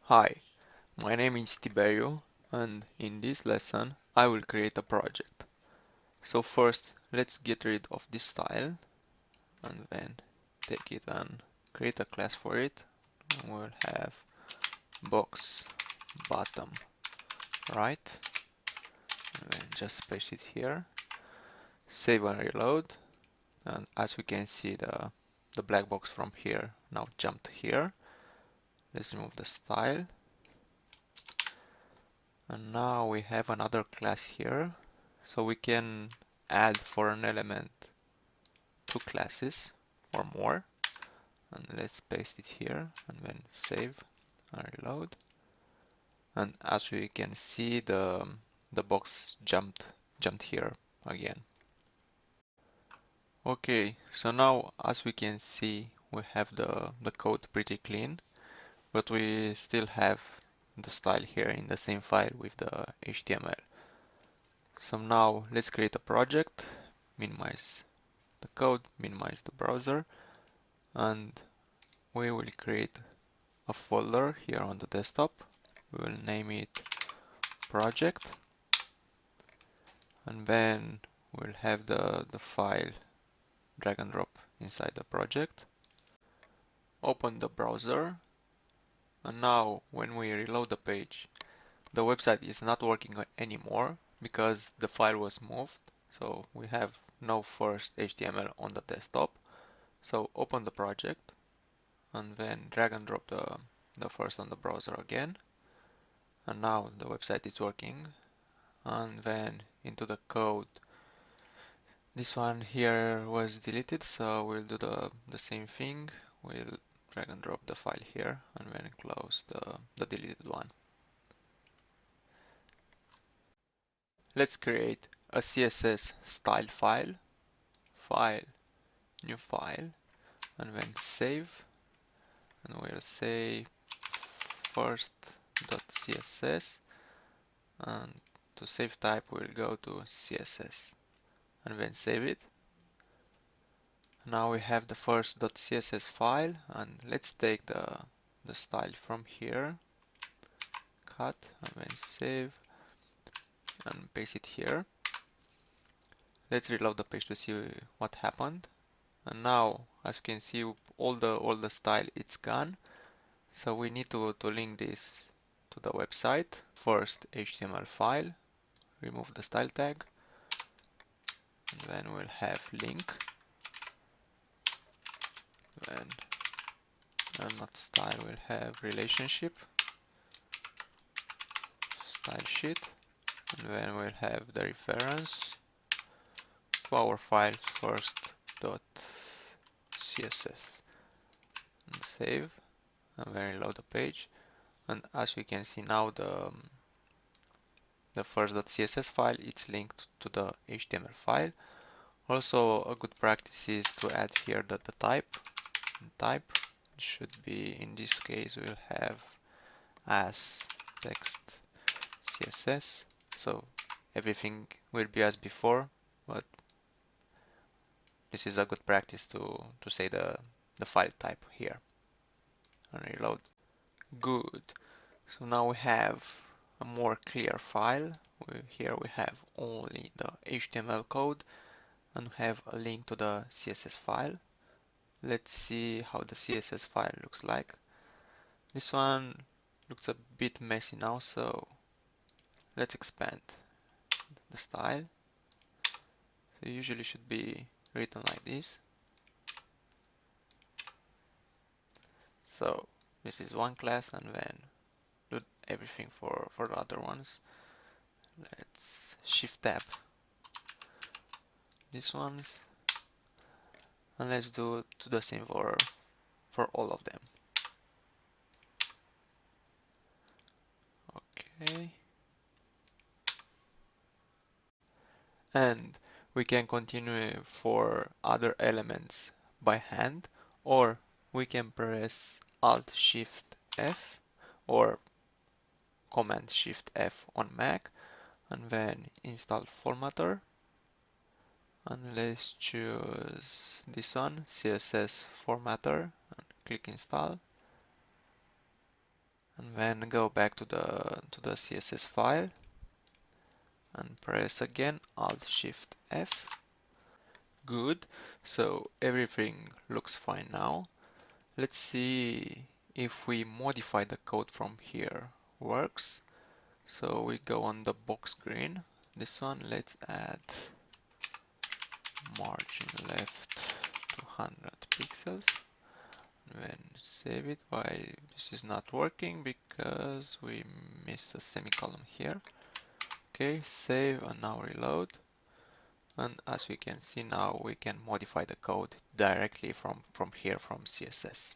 Hi, my name is Tiberio, and in this lesson I will create a project. So first let's get rid of this style and then take it and create a class for it. And we'll have box bottom right and then just paste it here. Save and reload, and as we can see the black box from here now jumped here. Let's remove the style, and now we have another class here, so we can add for an element two classes or more. And let's paste it here and then save and reload. And as we can see, the box jumped here again. Okay, so now as we can see, we have the code pretty clean, but we still have the style here in the same file with the HTML. So now let's create a project, minimize the code, minimize the browser, and we will create a folder here on the desktop. We will name it project, and then we'll have the file drag and drop inside the project. Open the browser, and now when we reload the page, the website is not working anymore because the file was moved. So we have no first HTML on the desktop. So open the project and then drag and drop the first on the browser again. And now the website is working. And then into the code, this one here was deleted, so we'll do the same thing. We'll drag and drop the file here and then close the deleted one. Let's create a CSS style file, file, new file, and then save. And we'll say first.css, and to save type we'll go to CSS and then save it. Now we have the first.css file, and let's take the style from here, cut, and then save, and paste it here. Let's reload the page to see what happened. And now, as you can see, all the style it's gone. So we need to link this to the website. First HTML file, remove the style tag, and then we'll have link, then not style, we'll have relationship, style sheet, and then we'll have the reference to our file first.css, and save, and then reload the page. And as we can see now, the first.css file it's linked to the HTML file. Also, a good practice is to add here the type. And type should be, in this case, we'll have as text CSS. So everything will be as before, but this is a good practice to say the file type here. And reload. Good. So now we have a more clear file. Here we have only the HTML code and we have a link to the CSS file. Let's see how the CSS file looks like. This one looks a bit messy now, so let's expand the style. So usually should be written like this. So this is one class, and then do everything for the other ones. Let's shift tab these ones, and let's do the same for all of them. Okay. And we can continue for other elements by hand, or we can press Alt Shift F or Command Shift F on Mac and then install Formatter. And let's choose this one, CSS Formatter, and click install. And Then go back to the CSS file and press again Alt Shift F. Good. So everything looks fine now. Let's see if we modify the code from here works. So we go on the box screen. This one, let's add margin left 200 pixels. Then save it. Why this is not working? Because we miss a semicolon here. Okay, save and now reload. And as we can see now, we can modify the code directly from here from CSS.